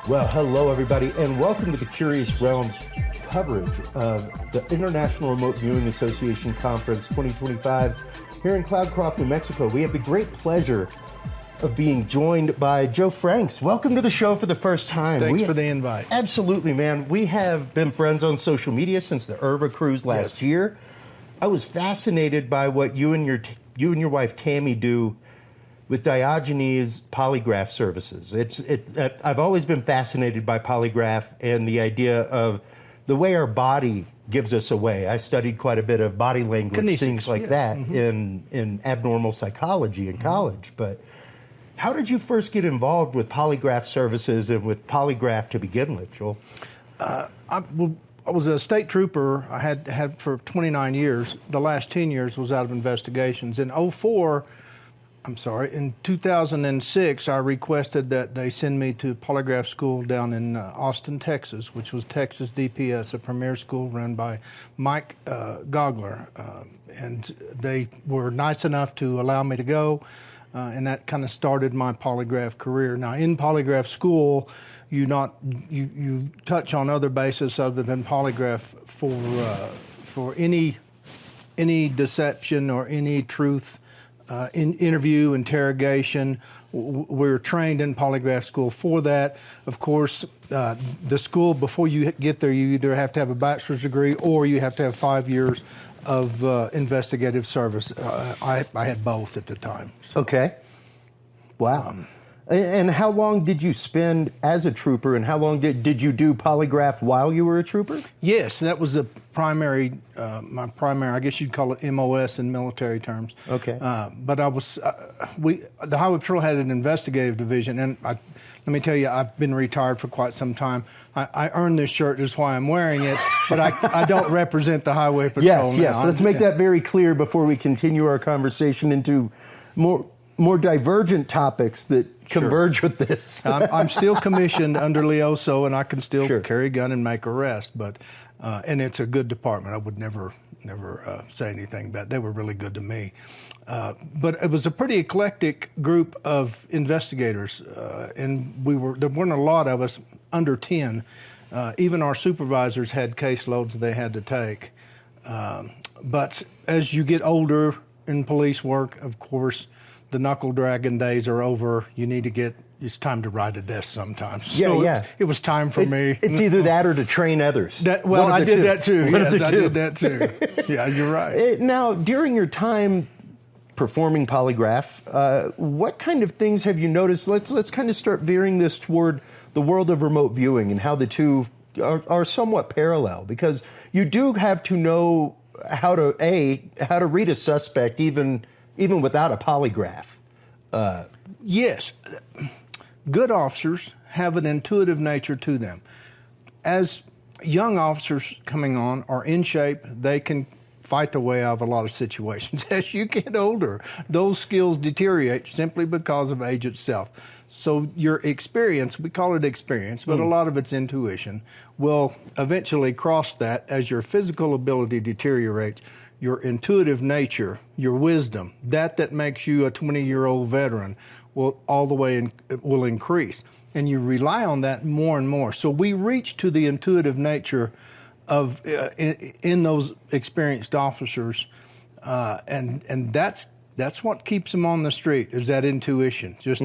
Well, hello, everybody, and welcome to the Curious Realms coverage of the International Remote Viewing Association Conference 2025 here in Cloudcroft, New Mexico. We have the great pleasure of being joined by Joe Franks. Welcome to the show for the first time. Thanks for the invite. Absolutely, man. We have been friends on social media since the Irva cruise last year. I was fascinated by what you and your wife Tammy do with Diogenes Polygraph Services. I've always been fascinated by polygraph and the idea of the way our body gives us away. I studied quite a bit of body language, Kinesics, things like that in abnormal psychology in college. But how did you first get involved with polygraph services and with polygraph to begin with, Joel? I was a state trooper. I had for 29 years. The last 10 years was out of investigations. In 2006, I requested that they send me to polygraph school down in Austin, Texas, which was Texas DPS, a premier school run by Mike Gogler. And they were nice enough to allow me to go, and that kind of started my polygraph career. Now, in polygraph school, you touch on other bases other than polygraph for any deception or any truth. Interview, interrogation. We're trained in polygraph school for that. Of course, the school, before you get there, you either have to have a bachelor's degree or you have to have 5 years of investigative service. I had both at the time. Okay. Wow. And how long did you spend as a trooper, and how long did you do polygraph while you were a trooper? Yes, that was the primary, my primary, I guess you'd call it MOS in military terms. Okay. But I was, the Highway Patrol had an investigative division, and let me tell you, I've been retired for quite some time. I earned this shirt, is why I'm wearing it, but I don't represent the Highway Patrol now. Yes. Let's make that very clear before we continue our conversation into more divergent topics that converge with this. I'm still commissioned under Leoso, and I can still carry a gun and make arrests, but and it's a good department. I would never say anything bad. They were really good to me. But it was a pretty eclectic group of investigators, and there weren't a lot of us, under 10. Even our supervisors had caseloads they had to take. But as you get older in police work, of course, the knuckle dragging days are over. It's time to ride a desk sometimes. So it was time for me. It's either that or to train others. I did that too. Yes, I did that too. Yeah, you're right. Now, during your time performing polygraph, what kind of things have you noticed? Let's kind of start veering this toward the world of remote viewing and how the two are somewhat parallel, because you do have to know how to read a suspect even without a polygraph. Yes. Good officers have an intuitive nature to them. As young officers coming on are in shape, they can fight their way out of a lot of situations. As you get older, those skills deteriorate simply because of age itself. So your experience, we call it experience, but a lot of it's intuition, will eventually cross that as your physical ability deteriorates. Your intuitive nature, your wisdom, that makes you a 20-year-old veteran will increase. And you rely on that more and more. So we reach to the intuitive nature of in those experienced officers, and that's what keeps them on the street, is that intuition. Just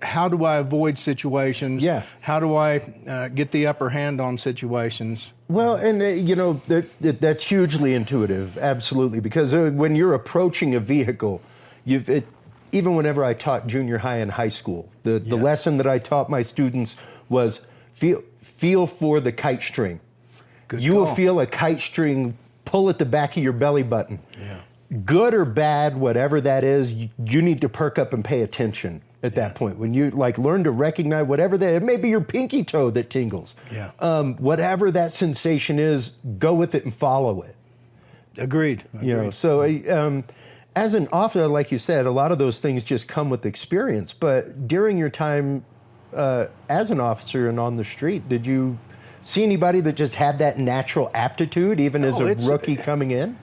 how do I avoid situations? Yeah. How do I get the upper hand on situations? Well, and that's hugely intuitive, absolutely, because when you're approaching a vehicle, even whenever I taught junior high and high school, the lesson that I taught my students was feel for the kite string. You will feel a kite string pull at the back of your belly button. Yeah. Good or bad, whatever that is, you need to perk up and pay attention at that point. When you learn to recognize whatever that, it may be your pinky toe that tingles. Yeah. Whatever that sensation is, go with it and follow it. Agreed. So as an officer, like you said, a lot of those things just come with experience. But during your time as an officer and on the street, did you see anybody that just had that natural aptitude, even as a rookie coming in?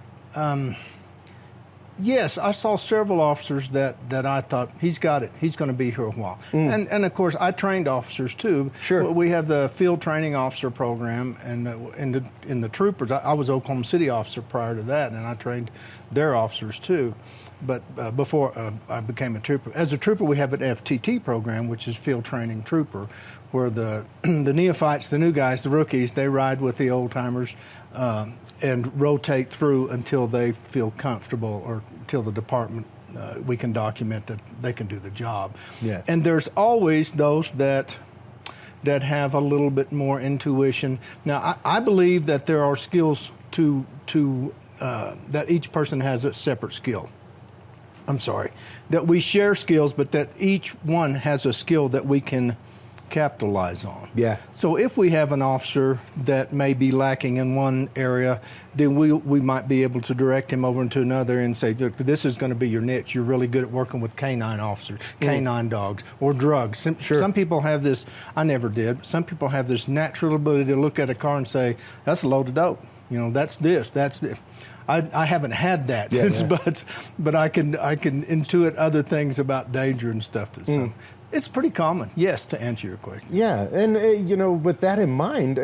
Yes, I saw several officers that I thought, he's got it. He's going to be here a while. And of course, I trained officers too. Sure. We have the field training officer program, and in the troopers, I was Oklahoma City officer prior to that, and I trained their officers too. But before I became a trooper, as a trooper, we have an FTT program, which is field training trooper, where the neophytes, the new guys, the rookies, they ride with the old timers. And rotate through until they feel comfortable, or until the department, we can document that they can do the job. Yeah. And there's always those that have a little bit more intuition. Now, I believe that there are skills to that each person has a separate skill. I'm sorry, that we share skills, but that each one has a skill that we can capitalize on. Yeah. So if we have an officer that may be lacking in one area, then we might be able to direct him over into another and say, look, this is going to be your niche. You're really good at working with canine officers, canine dogs, or drugs. Some people have this, I never did, but some people have this natural ability to look at a car and say, that's a load of dope. You know, that's this. I haven't had that, but I can intuit other things about danger and stuff. It's pretty common, yes, to answer your question. Yeah, and with that in mind,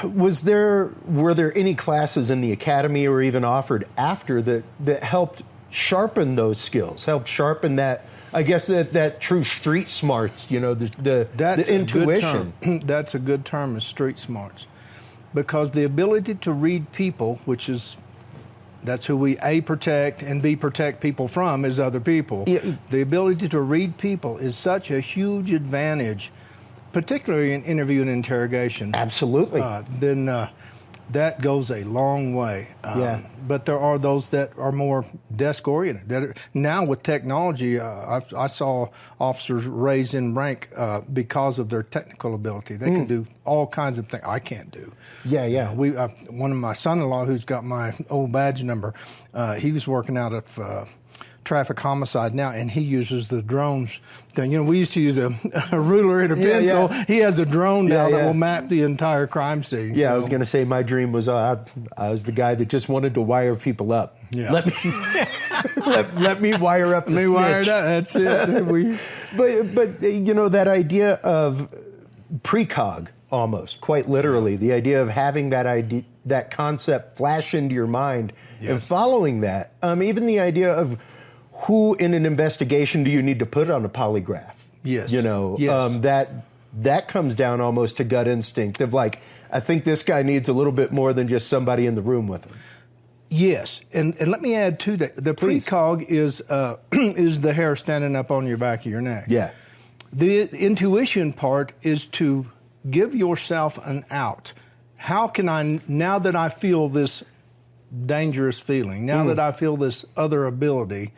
were there any classes in the academy or even offered after that helped sharpen those skills, helped sharpen that? I guess that true street smarts, the intuition. That's a good term, is street smarts, because the ability to read people, that's who we A, protect, and B, protect people from, is other people. Yeah. The ability to read people is such a huge advantage, particularly in interview and interrogation. Absolutely. Then that goes a long way. But there are those that are more desk-oriented. Now with technology, I saw officers raise in rank because of their technical ability. They can do all kinds of things I can't do. Yeah. One of my son-in-law, who's got my old badge number, he was working out of traffic homicide now, and he uses the drones thing. We used to use a ruler and a pencil. Yeah. He has a drone now that will map the entire crime scene. Yeah, I was going to say my dream was I was the guy that just wanted to wire people up. Yeah. Let me wire up the snitch. Wire it up. That's it. But that idea of precog, almost quite literally, the idea of having that concept flash into your mind and following that, even the idea of who in an investigation do you need to put on a polygraph? Yes. That comes down almost to gut instinct of like, I think this guy needs a little bit more than just somebody in the room with him. Yes, and let me add to that. The precog is the hair standing up on your back of your neck. Yeah. The intuition part is to give yourself an out. How can I, now that I feel this dangerous feeling, now that I feel this other ability,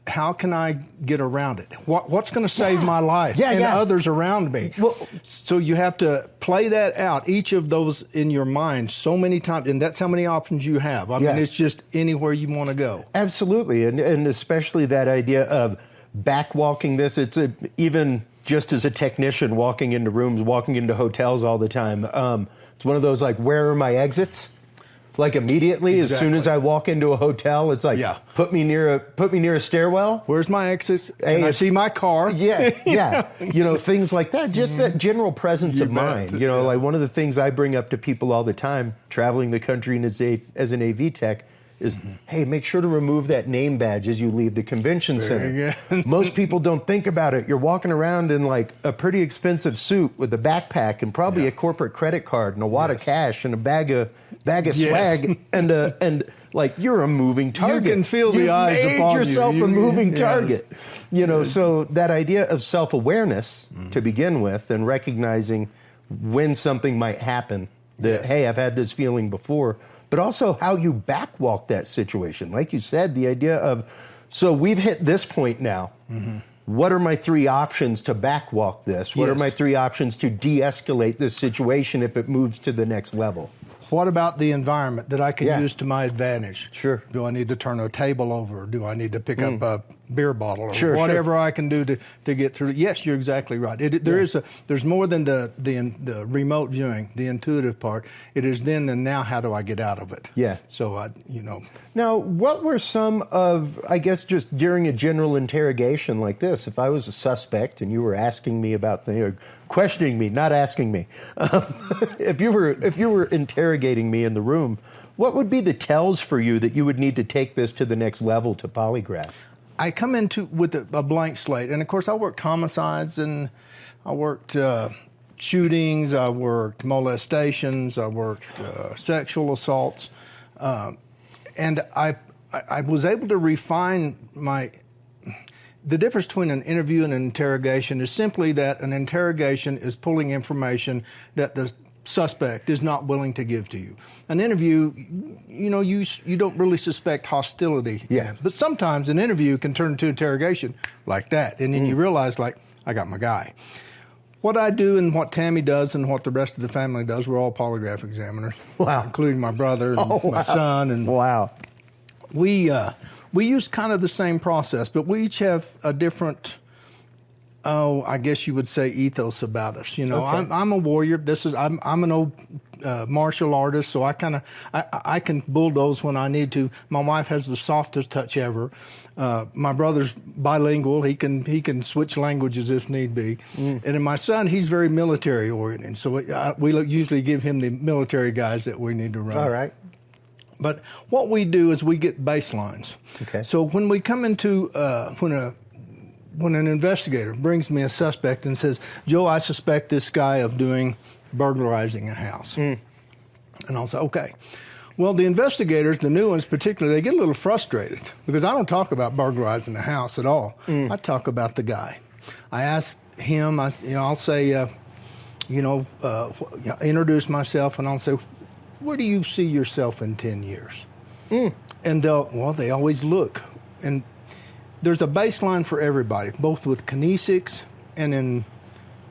how can I get around it? What's going to save my life and others around me? Well, so you have to play that out, each of those in your mind so many times, and that's how many options you have. I mean, it's just anywhere you want to go. Absolutely, and especially that idea of backwalking this. It's even just as a technician walking into rooms, walking into hotels all the time. It's one of those like, where are my exits? Like immediately, as soon as I walk into a hotel, it's like, put me near a stairwell. Where's my exits? Can I see my car? Yeah. Things like that. Just that general presence of mind. Like one of the things I bring up to people all the time, traveling the country as an AV tech, is, hey, make sure to remove that name badge as you leave the convention center. Most people don't think about it. You're walking around in like a pretty expensive suit with a backpack and probably a corporate credit card and a wad of cash and a bag of swag and like you're a moving target. You can feel the eyes upon you. You made yourself a moving target. So that idea of self-awareness to begin with and recognizing when something might happen that, hey, I've had this feeling before, but also how you backwalk that situation. Like you said, the idea of, so we've hit this point now. What are my 3 options to backwalk this? What are my 3 options to de-escalate this situation if it moves to the next level? What about the environment that I can use to my advantage? Sure. Do I need to turn a table over? Do I need to pick up a beer bottle or whatever I can do to get through? Yes, you're exactly right. There's more than the remote viewing, the intuitive part. It is then and now how do I get out of it? Yeah. So Now, what were some of, I guess, just during a general interrogation like this, if I was a suspect and you were asking me about things, or questioning me, not asking me, if you were interrogating me in the room, what would be the tells for you that you would need to take this to the next level to polygraph? I come into with a blank slate, and of course I worked homicides, and I worked shootings, I worked molestations, I worked sexual assaults, and I was able to refine the difference between an interview and an interrogation is simply that an interrogation is pulling information that the suspect is not willing to give to you. An interview, you don't really suspect hostility. Yeah. But sometimes an interview can turn into interrogation like that, and then you realize, like, I got my guy. What I do and what Tammy does and what the rest of the family does, we're all polygraph examiners. Wow. Including my brother and my son. And wow. We use kind of the same process, but we each have a different, I guess you would say, ethos about us. Okay. I'm a warrior. I'm an old martial artist, so I can bulldoze when I need to. My wife has the softest touch ever. My brother's bilingual. He can switch languages if need be. And then my son, he's very military oriented, so we usually give him the military guys that we need to run. All right. But what we do is we get baselines. Okay. So when we come into when an investigator brings me a suspect and says, Joe, I suspect this guy of burglarizing a house. And I'll say, okay. Well, the investigators, the new ones particularly, they get a little frustrated because I don't talk about burglarizing the house at all. I talk about the guy. I ask him, I'll say, introduce myself, and I'll say, where do you see yourself in 10 years? And they always look. And there's a baseline for everybody, both with kinesics and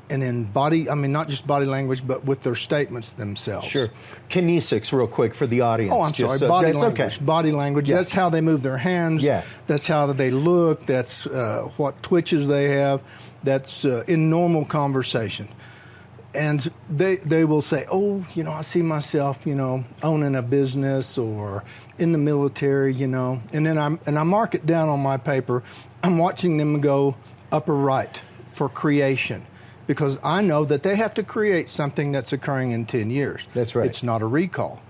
in body, not just body language, but with their statements themselves. Sure. Kinesics, real quick, for the audience. Oh, I'm sorry. Body language. Okay. Body language. Yeah. That's how they move their hands. Yeah. That's how they look. That's what twitches they have. That's in normal conversation. And they will say, I see myself, owning a business or in the military, and then I mark it down on my paper. I'm watching them go upper right for creation, because I know that they have to create something that's occurring in 10 years. That's right. It's not a recall.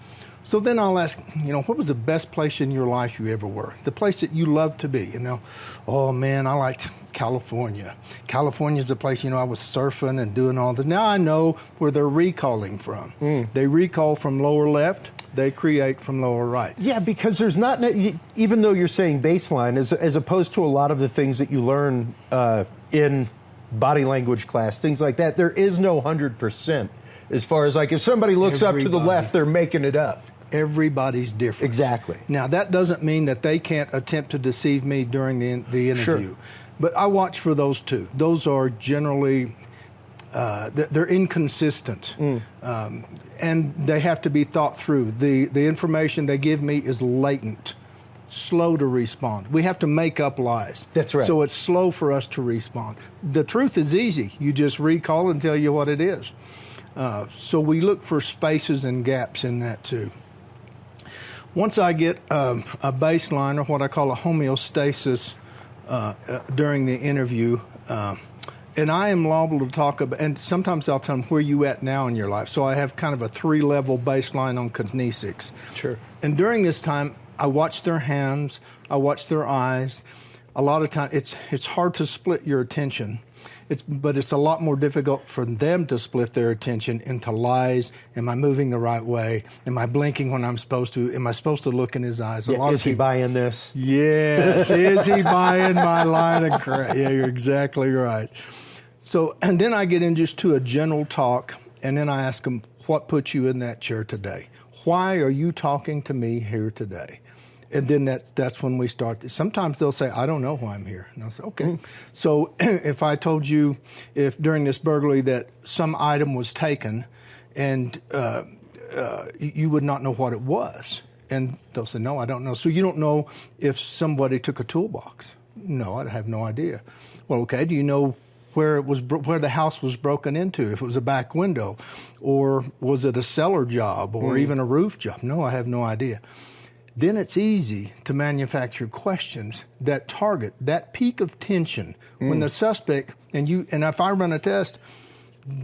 So then I'll ask, what was the best place in your life you ever were? The place that you loved to be, Oh, man, I liked California. California's a place, I was surfing and doing all that. Now I know where they're recalling from. They recall from lower left. They create from lower right. Yeah, because there's not, even though you're saying baseline, as opposed to a lot of the things that you learn in body language class, things like that, there is no 100%. As far as, like, if somebody looks up to the left, they're making it up. Everybody's different. Exactly. Now, that doesn't mean that they can't attempt to deceive me during the interview. Sure. But I watch for those two. Those are generally, they're inconsistent. And they have to be thought through. The information they give me is latent, slow to respond. We have to make up lies. That's right. So it's slow for us to respond. The truth is easy. You just recall and tell you what it is. So we look for spaces and gaps in that too. Once I get a baseline, or what I call a homeostasis, during the interview, and I am liable to talk about, and sometimes I'll tell them where you at now in your life. So I have kind of a 3-level baseline on kinesics. Sure. And during this time, I watch their hands, I watch their eyes. A lot of times, it's hard to split your attention. But it's a lot more difficult for them to split their attention into lies. Am I moving the right way? Am I blinking when I'm supposed to? Am I supposed to look in his eyes? Is he buying this? Yes. Is he buying my line of crap? Yeah, you're exactly right. So, and then I get into a general talk, and then I ask them, what put you in that chair today? Why are you talking to me here today? And then that's when we start. Sometimes they'll say, I don't know why I'm here. And I'll say, okay. So if I told you, if during this burglary that some item was taken and you would not know what it was. And they'll say, no, I don't know. So you don't know if somebody took a toolbox? No, I have no idea. Well, okay, do you know where the house was broken into, if it was a back window, or was it a cellar job, or even a roof job? No, I have no idea. Then it's easy to manufacture questions that target that peak of tension when the suspect, and if I run a test,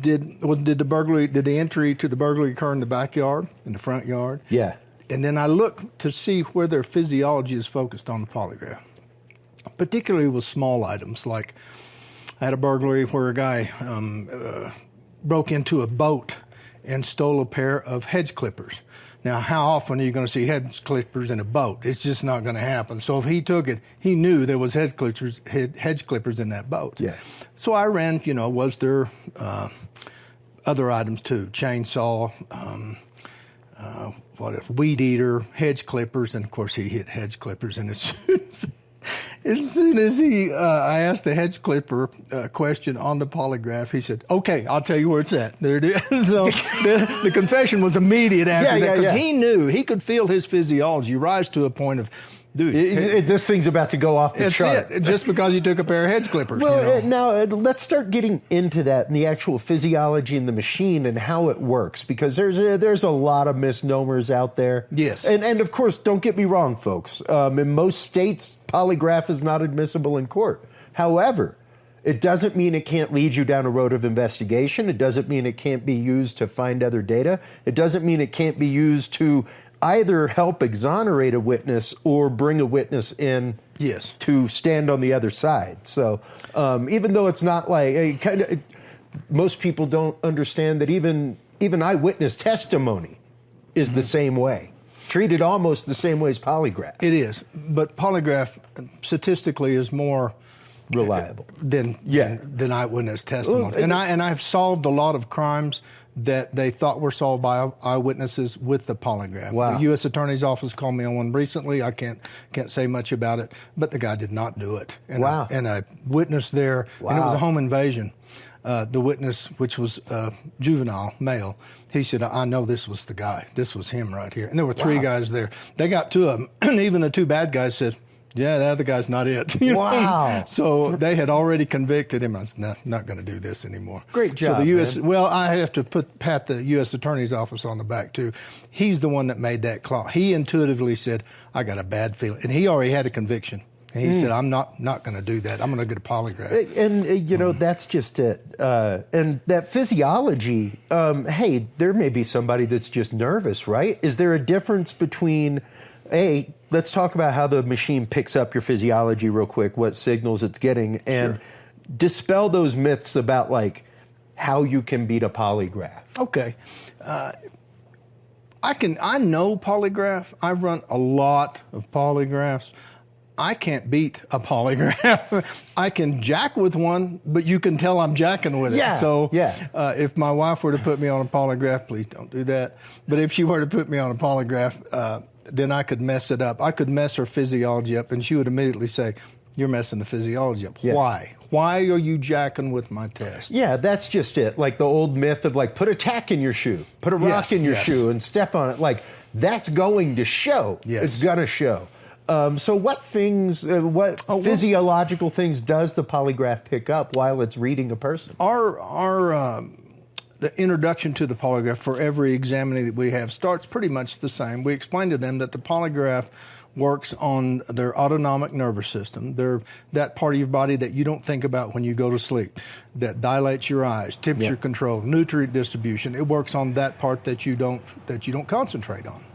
did the entry to the burglary occur in the backyard, in the front yard? Yeah. And then I look to see where their physiology is focused on the polygraph, particularly with small items. Like I had a burglary where a guy broke into a boat and stole a pair of hedge clippers. Now, how often are you going to see hedge clippers in a boat? It's just not going to happen. So if he took it, he knew there was hedge clippers in that boat. Yeah. So I ran, was there other items too? Chainsaw, weed eater, hedge clippers, and of course he hit hedge clippers. And as soon as I asked the hedge clipper question on the polygraph, he said, "Okay, I'll tell you where it's at." There it is. So the confession was immediate after that, because he knew, he could feel his physiology rise to a point of, dude, this thing's about to go off the chart. It, just because you took a pair of hedge clippers. Well, now let's start getting into that and the actual physiology in the machine and how it works, because there's a lot of misnomers out there. Yes. And of course, don't get me wrong, folks. In most states, polygraph is not admissible in court. However, it doesn't mean it can't lead you down a road of investigation. It doesn't mean it can't be used to find other data. It doesn't mean it can't be used to either help exonerate a witness or bring a witness in to stand on the other side. So even though it's not like, most people don't understand that even eyewitness testimony is the same way, treated almost the same way as polygraph. It is, but polygraph statistically is more reliable than eyewitness testimony. Well, and I've solved a lot of crimes that they thought were solved by eyewitnesses with the polygraph. Wow. The U.S. Attorney's Office called me on one recently. I can't say much about it, but the guy did not do it. And a witness there, and it was a home invasion. The witness, which was a juvenile male, he said, "I know this was the guy. This was him right here." And there were three guys there. They got two of them, and even the two bad guys said, "Yeah, the other guy's not it." Wow. So they had already convicted him. I said, not going to do this anymore. Great job, So the U.S. man. Well, I have to pat the U.S. Attorney's Office on the back, too. He's the one that made that call. He intuitively said, "I got a bad feeling." And he already had a conviction. And he said, "I'm not going to do that. I'm going to get a polygraph." And, that's just it. And that physiology, hey, there may be somebody that's just nervous, right? Is there a difference between, let's talk about how the machine picks up your physiology real quick, what signals it's getting, and dispel those myths about, like, how you can beat a polygraph. Okay. I know polygraph. I've run a lot of polygraphs. I can't beat a polygraph. I can jack with one, but you can tell I'm jacking with it. So if my wife were to put me on a polygraph, please don't do that. But if she were to put me on a polygraph, then I could mess it up. I could mess her physiology up, and she would immediately say, "You're messing the physiology up." Yeah. Why? Why are you jacking with my test? Yeah, that's just it. Like the old myth of, like, put a tack in your shoe, put a rock in your shoe and step on it. Like, that's going to show. Yes. It's going to show. So what things, physiological things does the polygraph pick up while it's reading a person? The introduction to the polygraph for every examinee that we have starts pretty much the same. We explain to them that the polygraph works on their autonomic nervous system. That part of your body that you don't think about when you go to sleep, that dilates your eyes, temperature control, nutrient distribution. It works on that part that you don't concentrate on.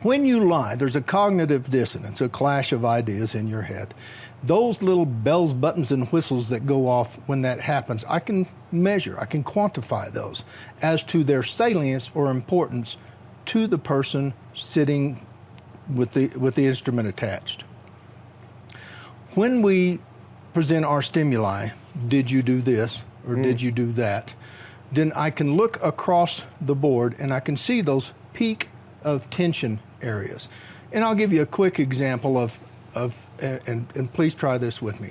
When you lie, there's a cognitive dissonance, a clash of ideas in your head. Those little bells, buttons, and whistles that go off when that happens, I can measure, I can quantify those as to their salience or importance to the person sitting with the instrument attached. When we present our stimuli, did you do this or did you do that, then I can look across the board and I can see those peak of tension areas. And I'll give you a quick example and please try this with me.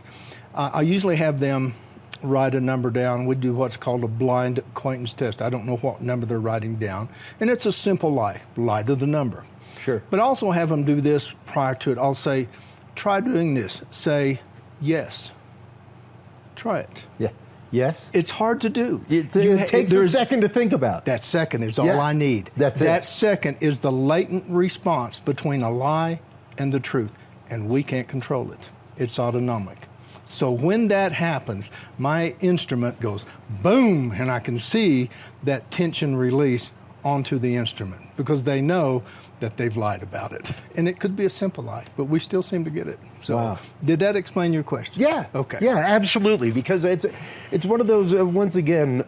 I usually have them write a number down. We do what's called a blind acquaintance test. I don't know what number they're writing down. And it's a simple lie to the number. Sure. But I also have them do this prior to it. I'll say, try doing this. Say, yes. Try it. Yeah. Yes. It's hard to do. It takes a second to think about. That second is all I need. That's it. That second is the latent response between a lie and the truth. And we can't control it. It's autonomic. So when that happens, my instrument goes boom, and I can see that tension release onto the instrument because they know that they've lied about it. And it could be a simple lie, but we still seem to get it. So wow. Did that explain your question? Yeah. Okay. Yeah, absolutely. Because it's one of those, once again,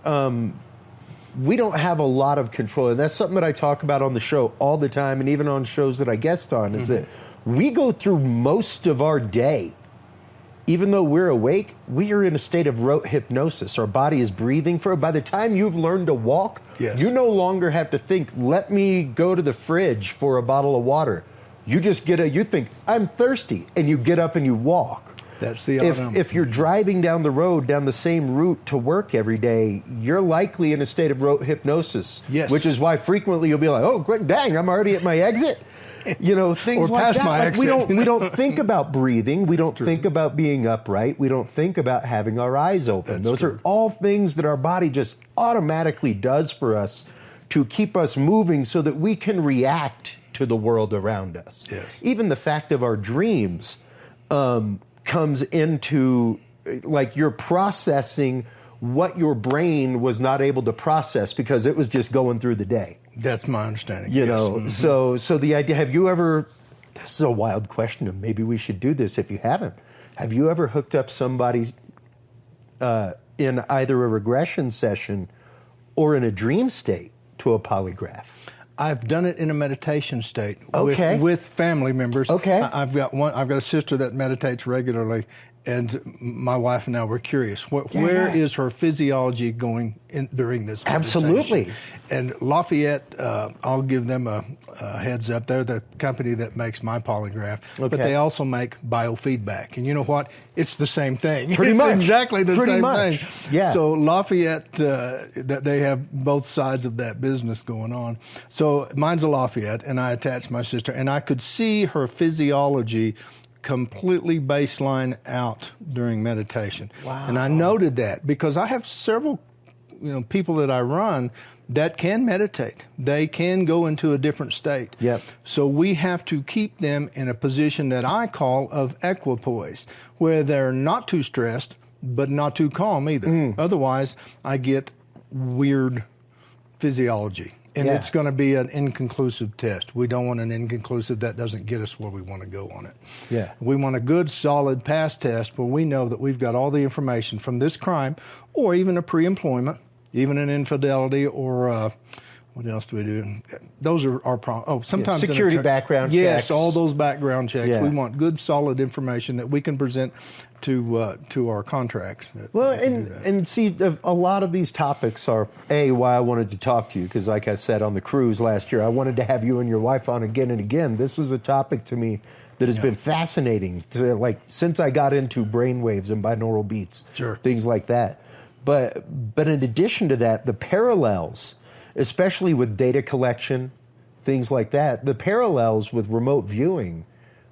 we don't have a lot of control. And that's something that I talk about on the show all the time, and even on shows that I guest on, is that we go through most of our day, even though we're awake, we are in a state of rote hypnosis. Our body is breathing for, by the time you've learned to walk, yes. You no longer have to think, let me go to the fridge for a bottle of water. You just you think, I'm thirsty, and you get up and you walk. That's the if you're driving down the road, down the same route to work every day, you're likely in a state of rote hypnosis. Yes. Which is why frequently you'll be like, oh, dang, I'm already at my exit. You know, things like that. Like we don't think about breathing. We don't think about being upright. We don't think about having our eyes open. Those are all things that our body just automatically does for us to keep us moving so that we can react to the world around us. Yes. Even the fact of our dreams comes into, like, you're processing what your brain was not able to process because it was just going through the day. That's my understanding. You know, so the idea, have you ever, this is a wild question, and maybe we should do this if you haven't. Have you ever hooked up somebody in either a regression session or in a dream state to a polygraph? I've done it in a meditation state with family members. Okay. I've got a sister that meditates regularly, and my wife and I were curious. Where is her physiology going during this meditation? Absolutely. And Lafayette, I'll give them a heads up. They're the company that makes my polygraph, but they also make biofeedback. And you know what? It's the same thing. It's exactly the same thing. Yeah. So Lafayette, that they have both sides of that business going on. So mine's a Lafayette, and I attached my sister, and I could see her physiology completely baseline out during meditation. Wow. And I noted that because I have several people that I run that can meditate. They can go into a different state. Yep. So we have to keep them in a position that I call of equipoise, where they're not too stressed, but not too calm either. Otherwise, I get weird physiology. And it's going to be an inconclusive test. We don't want an inconclusive. That doesn't get us where we want to go on it. Yeah. We want a good, solid pass test where we know that we've got all the information from this crime, or even a pre-employment, even an infidelity, or what else do we do? Those are our problems. Oh, sometimes security background checks. Yes, all those background checks. Yeah. We want good, solid information that we can present to our contracts. Well, and see, a lot of these topics are, why I wanted to talk to you, because like I said on the cruise last year, I wanted to have you and your wife on again and again. This is a topic to me that has been fascinating, since I got into brainwaves and binaural beats, things like that. But in addition to that, the parallels, especially with data collection, things like that, the parallels with remote viewing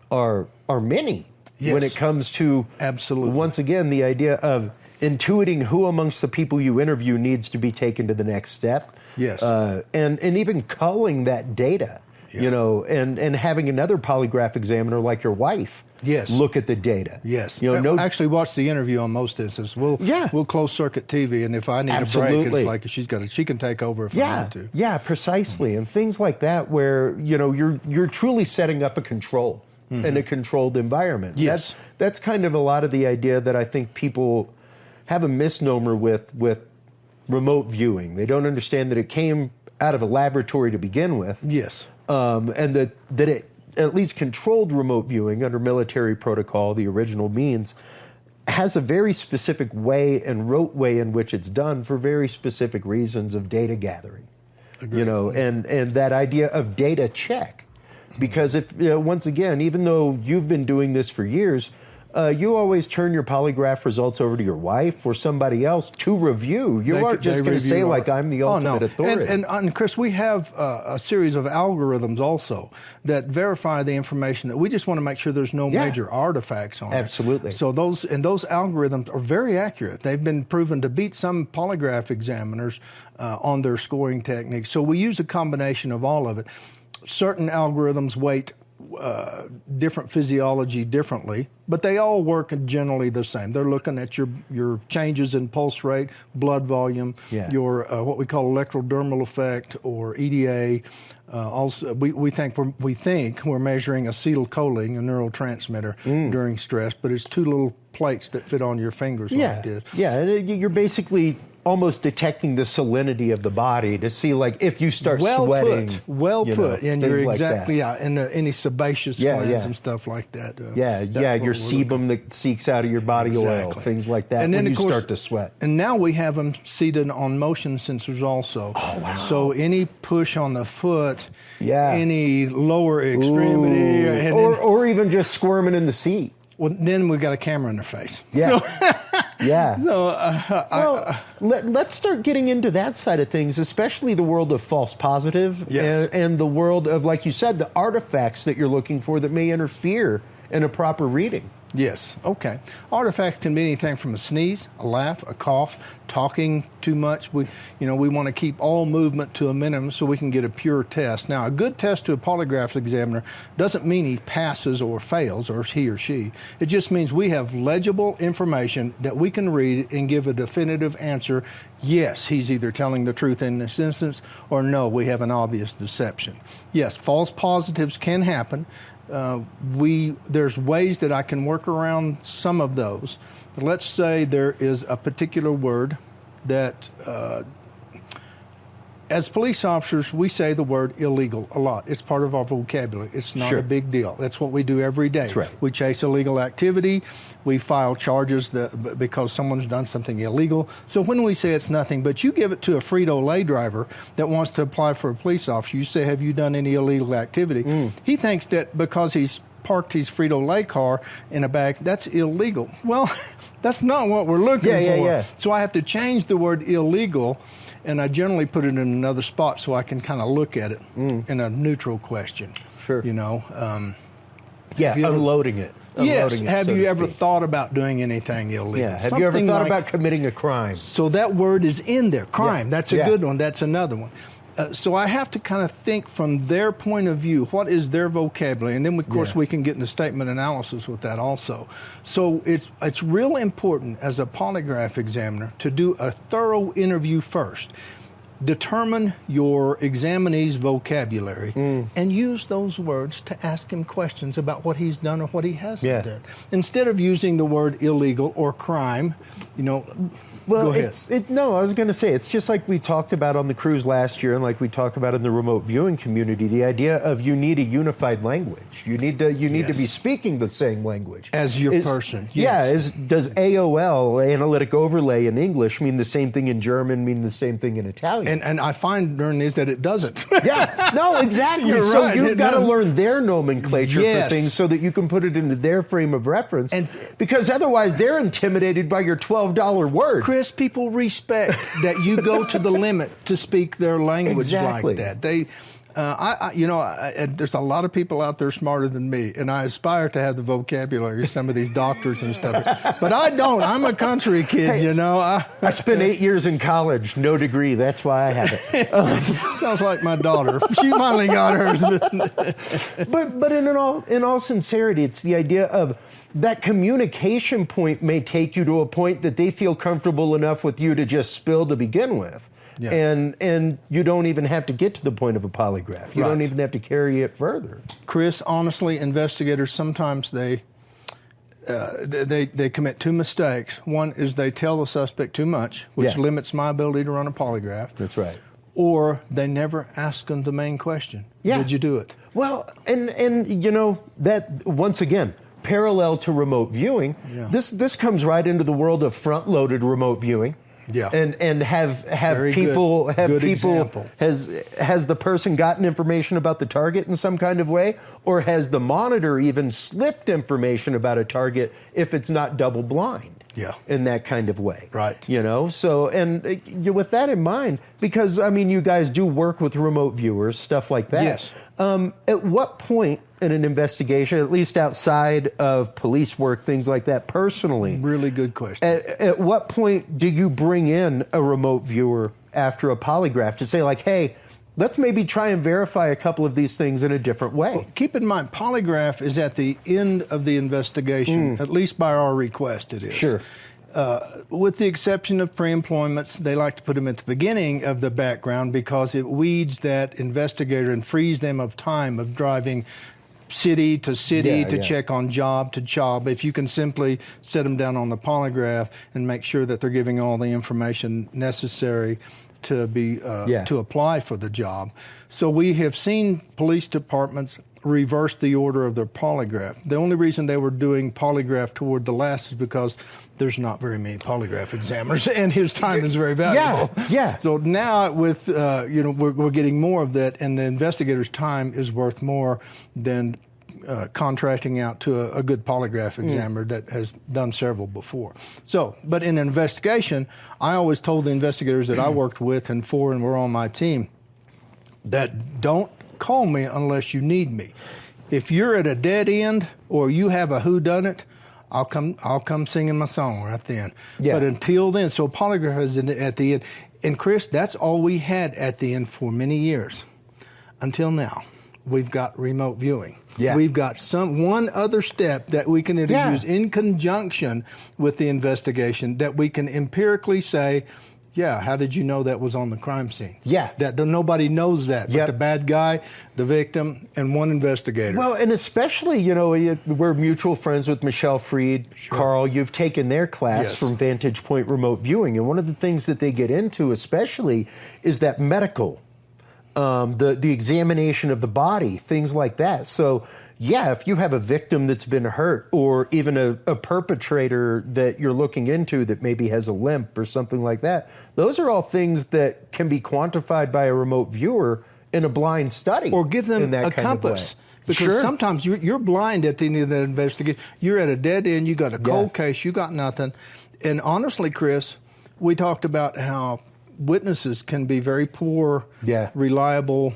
are many. Yes. When it comes to, once again, the idea of intuiting who amongst the people you interview needs to be taken to the next step. Yes. And even culling that data, and having another polygraph examiner like your wife look at the data. Yes. Actually watch the interview on most instances. We'll close circuit TV, and if I need a break, it's like she can take over if I need to. Yeah, precisely. And things like that where, you're truly setting up a control. In a controlled environment. Yes. That's kind of a lot of the idea that I think people have a misnomer with remote viewing. They don't understand that it came out of a laboratory to begin with. Yes. And that it at least controlled remote viewing under military protocol, the original means, has a very specific way and rote way in which it's done for very specific reasons of data gathering. Agreed. And that idea of data check. Because once again, even though you've been doing this for years, you always turn your polygraph results over to your wife or somebody else to review. You aren't just going to say, like, I'm the ultimate authority. And Chris, we have a series of algorithms also that verify the information that we just want to make sure there's no major artifacts on it. Absolutely. So those algorithms are very accurate. They've been proven to beat some polygraph examiners on their scoring techniques. So we use a combination of all of it. Certain algorithms weight different physiology differently, but they all work generally the same. They're looking at your changes in pulse rate, blood volume, your what we call electrodermal effect or EDA. Also, we think we're measuring acetylcholine, a neurotransmitter, during stress, but it's two little plates that fit on your fingers like this. Yeah, you're basically almost detecting the salinity of the body to see, like, if you start sweating. Well put. And you're exactly, like and any sebaceous glands and stuff like that. Your sebum that seeks out of your body oil, things like that, and then, when you start to sweat. And now we have them seated on motion sensors also. Oh, wow. So any push on the foot, any lower extremity. Or even just squirming in the seat. Well, then we've got a camera in their face. Yeah. So, let's start getting into that side of things, especially the world of false positive and the world of, like you said, the artifacts that you're looking for that may interfere in a proper reading. Yes. Okay. Artifacts can be anything from a sneeze, a laugh, a cough, talking too much. We want to keep all movement to a minimum so we can get a pure test. Now, a good test to a polygraph examiner doesn't mean he passes or fails, or he or she. It just means we have legible information that we can read and give a definitive answer. Yes, he's either telling the truth in this instance, or no, we have an obvious deception. Yes, false positives can happen. There's ways that I can work around some of those. Let's say there is a particular word that, as police officers, we say the word illegal a lot. It's part of our vocabulary. It's not a big deal. That's what we do every day. That's right. We chase illegal activity. We file charges because someone's done something illegal. So when we say it's nothing, but you give it to a Frito-Lay driver that wants to apply for a police officer, you say, have you done any illegal activity? He thinks that because he's parked his Frito-Lay car in a bag, that's illegal. Well, that's not what we're looking for. Yeah. So I have to change the word illegal, and I generally put it in another spot so I can kind of look at it in a neutral question. Sure. Unloading it. Yes. Have you ever thought about doing anything illegal? Yeah. Have you ever thought about committing a crime? So that word is in there. Crime. That's a good one. That's another one. So I have to kind of think from their point of view, what is their vocabulary? And then, of course, we can get into statement analysis with that also. So it's real important as a polygraph examiner to do a thorough interview first. Determine your examinee's vocabulary and use those words to ask him questions about what he's done or what he hasn't done. Instead of using the word illegal or crime, Well, go ahead. I was going to say, it's just like we talked about on the cruise last year and like we talk about in the remote viewing community, the idea of you need a unified language. You need to be speaking the same language. As your person. Yes. Does AOL, analytic overlay in English, mean the same thing in German, mean the same thing in Italian? And I find during these that it doesn't. No, exactly. You're so right. you've got to learn their nomenclature for things so that you can put it into their frame of reference. Because otherwise they're intimidated by your $12 word. Chris, people respect that you go to the limit to speak their language like that. There's a lot of people out there smarter than me, and I aspire to have the vocabulary of some of these doctors and stuff. But I don't. I'm a country kid, I spent 8 years in college, no degree. That's why I have it. Sounds like my daughter. She finally got hers. But in all sincerity, it's the idea of that communication point may take you to a point that they feel comfortable enough with you to just spill to begin with. Yeah. And you don't even have to get to the point of a polygraph. You don't even have to carry it further. Chris, honestly, investigators, sometimes they commit two mistakes. One is they tell the suspect too much, which limits my ability to run a polygraph. That's right. Or they never ask them the main question. Did you do it? Well, and that, once again, parallel to remote viewing, this comes right into the world of front-loaded remote viewing. Yeah. And have Very people good example. has the person gotten information about the target in some kind of way, or has the monitor even slipped information about a target if it's not double blind? Yeah. In that kind of way. Right. So, and with that in mind, because, I mean, you guys do work with remote viewers, stuff like that. Yes. At what point in an investigation, at least outside of police work, things like that, personally? Really good question. At what point do you bring in a remote viewer after a polygraph to say, like, hey, let's maybe try and verify a couple of these things in a different way? Well, keep in mind, polygraph is at the end of the investigation, at least by our request it is. Sure. With the exception of pre-employments, they like to put them at the beginning of the background because it weeds that investigator and frees them of time of driving city to city to check on job to job. If you can simply set them down on the polygraph and make sure that they're giving all the information necessary to be to apply for the job. So we have seen police departments reverse the order of their polygraph. The only reason they were doing polygraph toward the last is because there's not very many polygraph examiners, and his time is very valuable. Yeah. So now with we're getting more of that, and the investigator's time is worth more than contracting out to a good polygraph examiner that has done several before. So, but in an investigation, I always told the investigators that I worked with and for and were on my team that don't call me unless you need me. If you're at a dead end or you have a whodunit, I'll come singing my song right then. Yeah. But until then, so polygraph is at the end. And Chris, that's all we had at the end for many years. Until now, we've got remote viewing. Yeah. We've got one other step that we can use in conjunction with the investigation that we can empirically say, yeah, how did you know that was on the crime scene? Yeah. That nobody knows that, but the bad guy, the victim, and one investigator. Well, and especially, we're mutual friends with Michelle Freed. Sure. Carl, you've taken their class from Vantage Point Remote Viewing, and one of the things that they get into especially is that medical, the examination of the body, things like that. So, yeah, if you have a victim that's been hurt or even a perpetrator that you're looking into that maybe has a limp or something like that, those are all things that can be quantified by a remote viewer in a blind study. Or give them a compass. Because sometimes you're blind at the end of the investigation. You're at a dead end. You got a cold case. You got nothing. And honestly, Chris, we talked about how witnesses can be very poor, reliable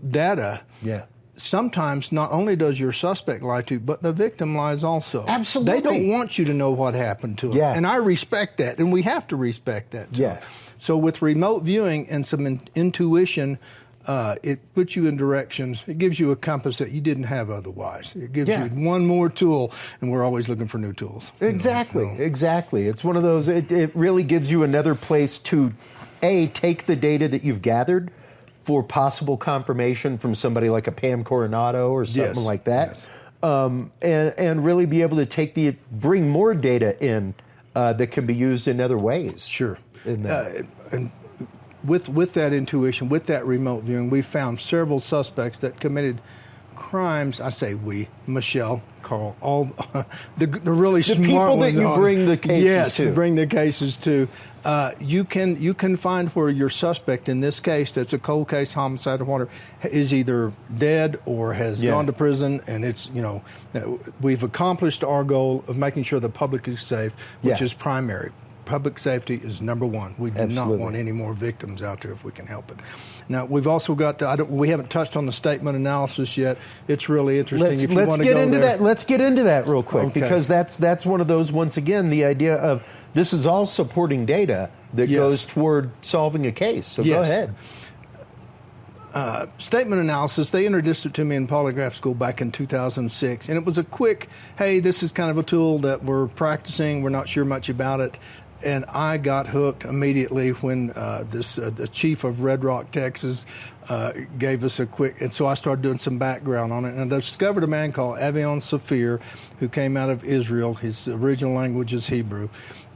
data. Yeah. Sometimes not only does your suspect lie to you, but the victim lies also. Absolutely. They don't want you to know what happened to them. Yeah. And I respect that, and we have to respect that too. Yeah. So with remote viewing and some intuition, it puts you in directions. It gives you a compass that you didn't have otherwise. It gives you one more tool, and we're always looking for new tools. Exactly. It's one of those, it really gives you another place to, take the data that you've gathered for possible confirmation from somebody like a Pam Coronado or something like that, and really be able to bring more data in that can be used in other ways. Sure. And with that intuition, with that remote viewing, we found several suspects that committed crimes. I say we, Michelle, Carl, all the really smart people ones that you bring the cases to. Yes, bring the cases to. You can find where your suspect in this case, that's a cold case, homicide or whatever, is either dead or has gone to prison, and it's we've accomplished our goal of making sure the public is safe, which is primary. Public safety is number one. We do not want any more victims out there if we can help it. Now, we've also got we haven't touched on the statement analysis yet. It's really interesting. Let's get into that real quick, because that's one of those, once again, the idea of this is all supporting data that goes toward solving a case. So go ahead. Statement analysis, they introduced it to me in polygraph school back in 2006. And it was a quick, hey, this is kind of a tool that we're practicing. We're not sure much about it. And I got hooked immediately when the chief of Red Rock, Texas, gave us a quick, and so I started doing some background on it, and I discovered a man called Avion Safir, who came out of Israel. His original language is Hebrew,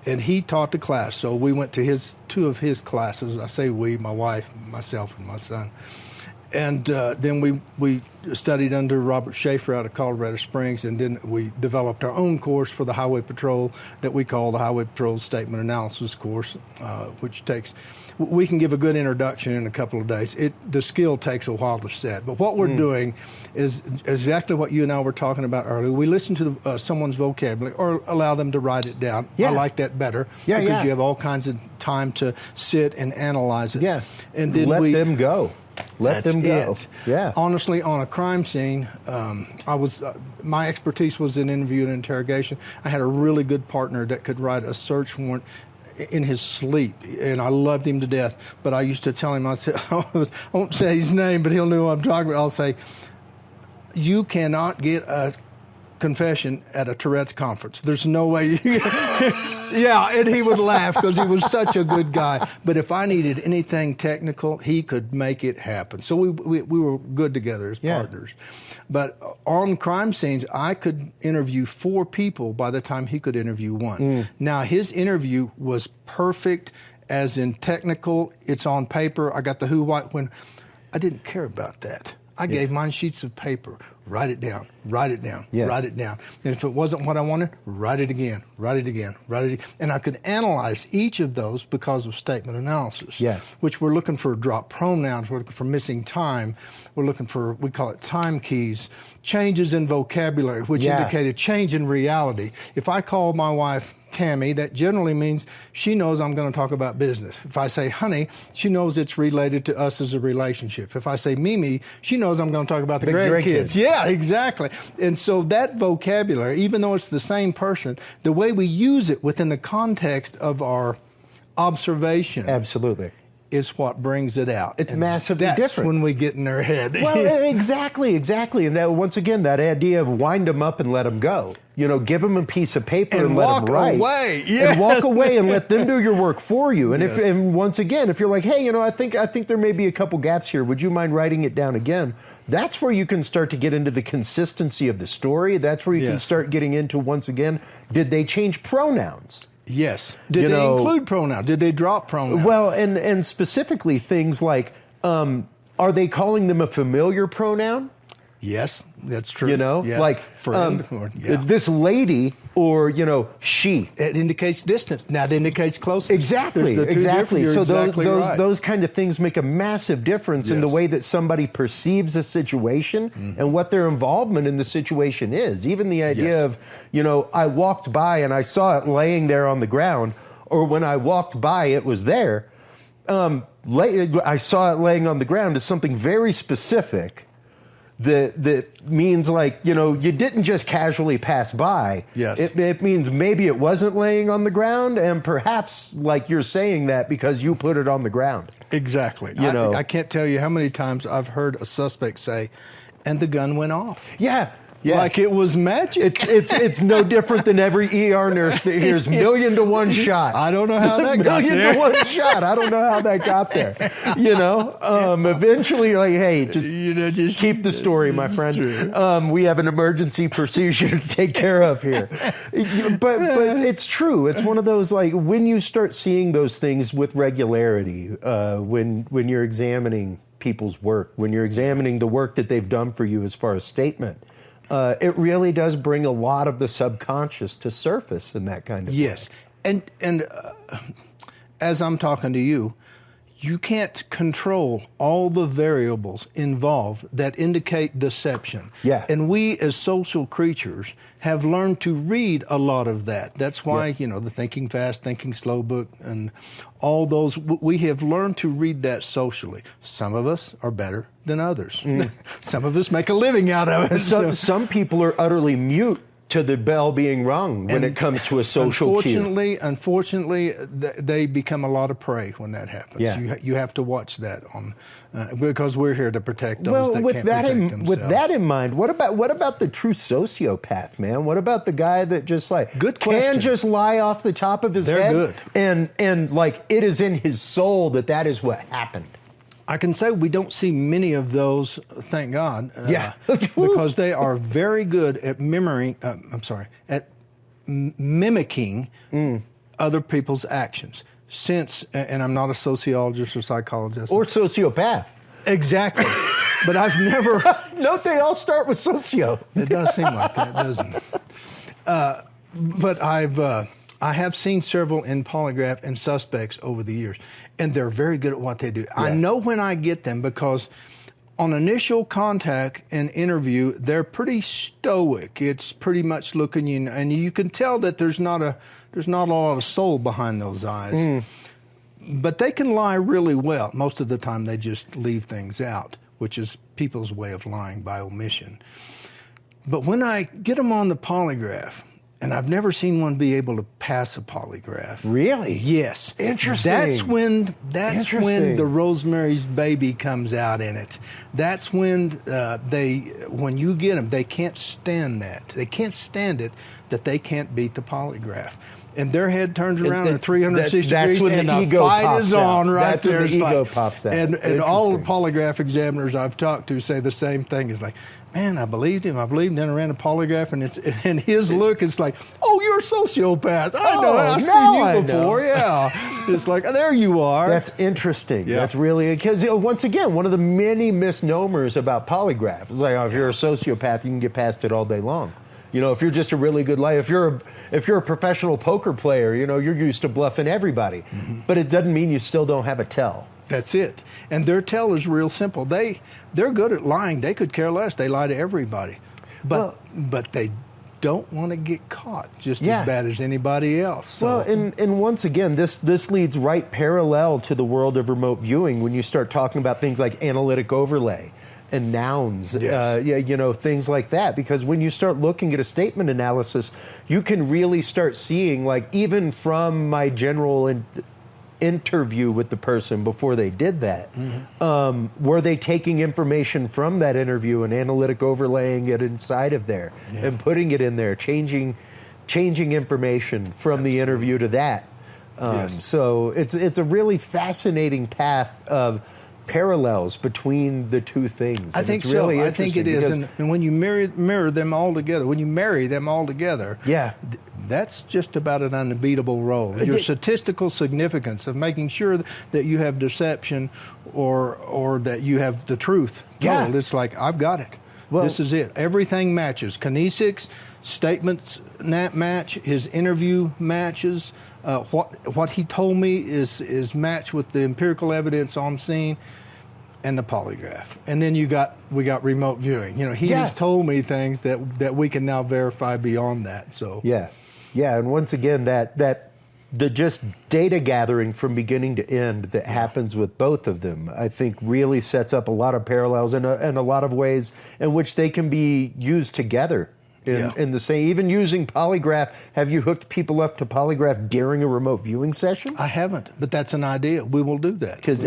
and he taught the class. So we went to two of his classes. I say we, my wife, myself, and my son. And then we studied under Robert Schaefer out of Colorado Springs, and then we developed our own course for the Highway Patrol that we call the Highway Patrol Statement Analysis course, which we can give a good introduction in a couple of days. The skill takes a while to set, but what we're doing is exactly what you and I were talking about earlier. We listen to someone's vocabulary or allow them to write it down. Yeah. I like that better because you have all kinds of time to sit and analyze it. Yeah, and then let them go. Let them go. It. Yeah. Honestly, on a crime scene, my expertise was in interview and interrogation. I had a really good partner that could write a search warrant in his sleep, and I loved him to death. But I used to tell him, I won't say his name, but he'll know what I'm talking about. I'll say, you cannot get a confession at a Tourette's conference. There's no way you yeah, and he would laugh because he was such a good guy. But if I needed anything technical, he could make it happen. So we were good together as partners. But on crime scenes, I could interview 4 people by the time he could interview 1. Now, his interview was perfect, as in technical. It's on paper. I got the who, what, when. I didn't care about that. I gave mine sheets of paper. Write it down, write it down, write it down. And if it wasn't what I wanted, write it again, write it again, write it again. And I could analyze each of those because of statement analysis, which we're looking for drop pronouns, we're looking for missing time, we're looking for, we call it time keys, changes in vocabulary, which indicate a change in reality. If I call my wife Tammy, that generally means she knows I'm going to talk about business. If I say honey, she knows it's related to us as a relationship. If I say Mimi, she knows I'm going to talk about the grandkids. Yeah, exactly. And so that vocabulary, even though it's the same person, the way we use it within the context of our observation is what brings it out. It's massively that's different. When we get in their head. Well, exactly. And that, once again, that idea of wind them up and let them go. You know, give them a piece of paper and let them write. Away. And walk away and let them do your work for you. And and once again, if you're like, hey, you know, I think there may be a couple gaps here. Would you mind writing it down again? That's where you can start to get into the consistency of the story. That's where you can start getting into, once again, did they change pronouns? Yes. Did they include pronouns? Did they drop pronouns? Well, and specifically things like, are they calling them a familiar pronoun? Yes, that's true. You know, like friend, this lady, or she. It indicates distance. Now it indicates closeness. Exactly. So those kind of things make a massive difference in the way that somebody perceives a situation and what their involvement in the situation is. Even the idea of, I walked by and I saw it laying there on the ground, or when I walked by, it was there. I saw it laying on the ground is something very specific. That means, like, you didn't just casually pass by. Yes. It means maybe it wasn't laying on the ground, and perhaps, like, you're saying that because you put it on the ground. Exactly. I can't tell you how many times I've heard a suspect say, and the gun went off. Yeah. Like it was magic. It's no different than every ER nurse that hears 1,000,000 to 1 shot. I don't know how that got there. 1,000,000 to 1 shot. I don't know how that got there. Eventually, like, hey, just keep the story, my friend. We have an emergency procedure to take care of here. But it's true. It's one of those, like, when you start seeing those things with regularity, when you're examining people's work, when you're examining the work that they've done for you as far as statement, it really does bring a lot of the subconscious to surface in that kind of way. And as I'm talking to you, you can't control all the variables involved that indicate deception. Yeah. And we as social creatures have learned to read a lot of that. That's why, the Thinking Fast, Thinking Slow book and all those, we have learned to read that socially. Some of us are better than others. Some of us make a living out of it. Some people are utterly mute to the bell being rung when it comes to a social cue. Unfortunately, they become a lot of prey when that happens. Yeah. You have to watch that because we're here to protect those that can't protect themselves. With that in mind, what about the true sociopath, man? What about the guy that just can just lie off the top of his head? Good. And like it is in his soul that is what happened. I can say we don't see many of those, thank God. Because they are very good at mimicking other people's actions. And I'm not a sociologist or psychologist. Or sociopath. Exactly. But I've never. Don't they all start with socio? It does seem like that, doesn't it? But I have seen several in polygraph and suspects over the years, and they're very good at what they do. Yeah. I know when I get them because on initial contact and interview, they're pretty stoic. It's pretty much looking you, and you can tell that there's not a lot of soul behind those eyes. But they can lie really well. Most of the time, they just leave things out, which is people's way of lying by omission. But when I get them on the polygraph, and I've never seen one be able to pass a polygraph. Really? Yes. Interesting. That's when the Rosemary's Baby comes out in it. That's when when you get them, they can't stand that. They can't stand it that they can't beat the polygraph. And their head turns around at 360 degrees, when and the ego fight is on right that's there. When the ego pops out. And all the polygraph examiners I've talked to say the same thing. It's like, man, I believed him. Then I ran a polygraph, and his look is like, oh, you're a sociopath. I know. I've seen you before. Yeah. It's like, there you are. That's interesting. Yeah. That's really, because once again, one of the many misnomers about polygraph is like, oh, if you're a sociopath, you can get past it all day long. If you're just a really good liar, if you're a professional poker player, you're used to bluffing everybody. But it doesn't mean you still don't have a tell. That's it. And their tell is real simple. They're good at lying. They could care less. They lie to everybody. But they don't want to get caught just as bad as anybody else. So. Well, and once again, this leads right parallel to the world of remote viewing when you start talking about things like analytic overlay and nouns, things like that. Because when you start looking at a statement analysis, you can really start seeing, like, even from my general interview with the person before they did that, were they taking information from that interview and analytic overlaying it inside of there and putting it in there, changing information from the interview to that. So it's a really fascinating path of parallels between the two things. I think so. I think it is. And when you mirror them all together, when you marry them all together, that's just about an unbeatable role. Your statistical significance of making sure that you have deception or that you have the truth told. It's like, I've got it. Well, this is it. Everything matches. Kinesics, statements match. His interview matches. What he told me is matched with the empirical evidence on scene and the polygraph. And then we got remote viewing. He has told me things that we can now verify beyond that. So and once again, the just data gathering from beginning to end that happens with both of them, I think really sets up a lot of parallels and a lot of ways in which they can be used together. In the same, even using polygraph. Have you hooked people up to polygraph during a remote viewing session? I haven't, but that's an idea. We will do that. Because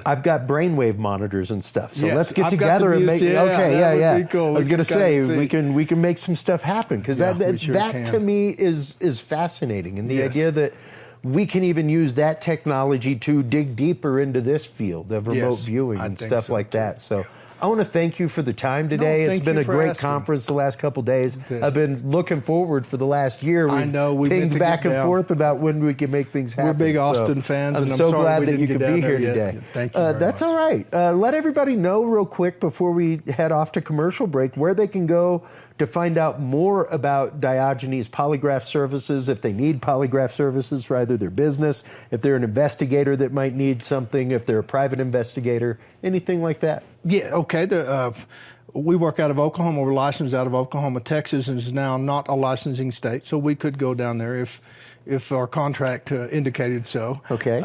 I've got brainwave monitors and stuff. So let's get together and make. Be cool. I was going to say we can make some stuff happen, because that to me is fascinating, and the idea that we can even use that technology to dig deeper into this field of remote viewing and stuff like that. So. I want to thank you for the time today. It's been a great conference the last couple of days. I've been looking forward for the last year. I know. We've pinged back and forth about when we can make things happen. We're big Austin fans, and I'm so sorry glad we that you didn't could get be down here there today. Thank you very That's much. all right. Let everybody know real quick before we head off to commercial break where they can go to find out more about Diogenes Polygraph Services, if they need polygraph services for either their business, if they're an investigator that might need something, if they're a private investigator, anything like that. Yeah, okay. We work out of Oklahoma. We're licensed out of Oklahoma. Texas is now not a licensing state, so we could go down there if our contract indicated so. Okay.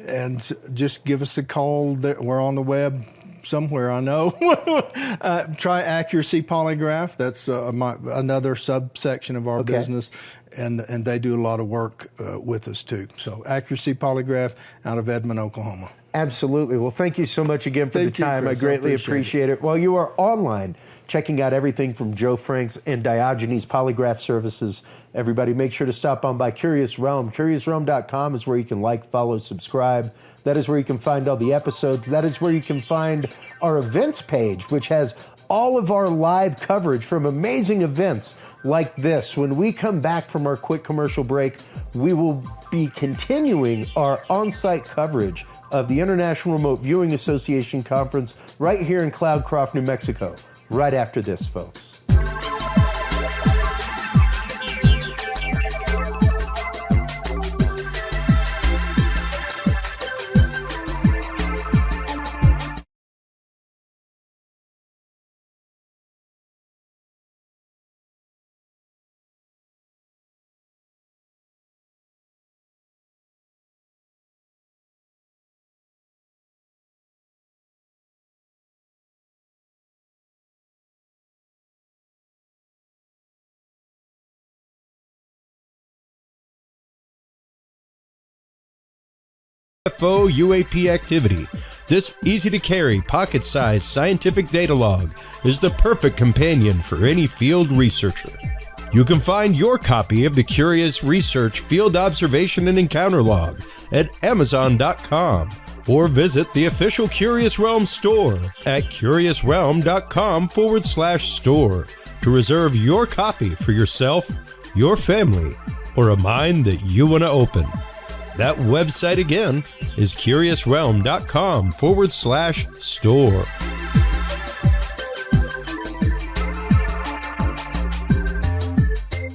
And just give us a call. We're on the web somewhere, I know. Try Accuracy Polygraph. That's another subsection of our business, and they do a lot of work with us too. So Accuracy Polygraph out of Edmond, Oklahoma. Absolutely. Well, thank you so much again for the time. Chris. I greatly appreciate it. While you are online checking out everything from Joe Franks and Diogenes Polygraph Services, everybody make sure to stop on by Curious Realm. CuriousRealm.com is where you can like, follow, subscribe. That is where you can find all the episodes. That is where you can find our events page, which has all of our live coverage from amazing events like this. When we come back from our quick commercial break, we will be continuing our on-site coverage of the International Remote Viewing Association Conference right here in Cloudcroft, New Mexico, right after this, folks. UFO UAP activity. This easy-to-carry, pocket-sized scientific data log is the perfect companion for any field researcher. You can find your copy of the Curious Research Field Observation and Encounter Log at Amazon.com or visit the official Curious Realm store at curiousrealm.com/store to reserve your copy for yourself, your family, or a mind that you want to open. That website again is curiousrealm.com/store.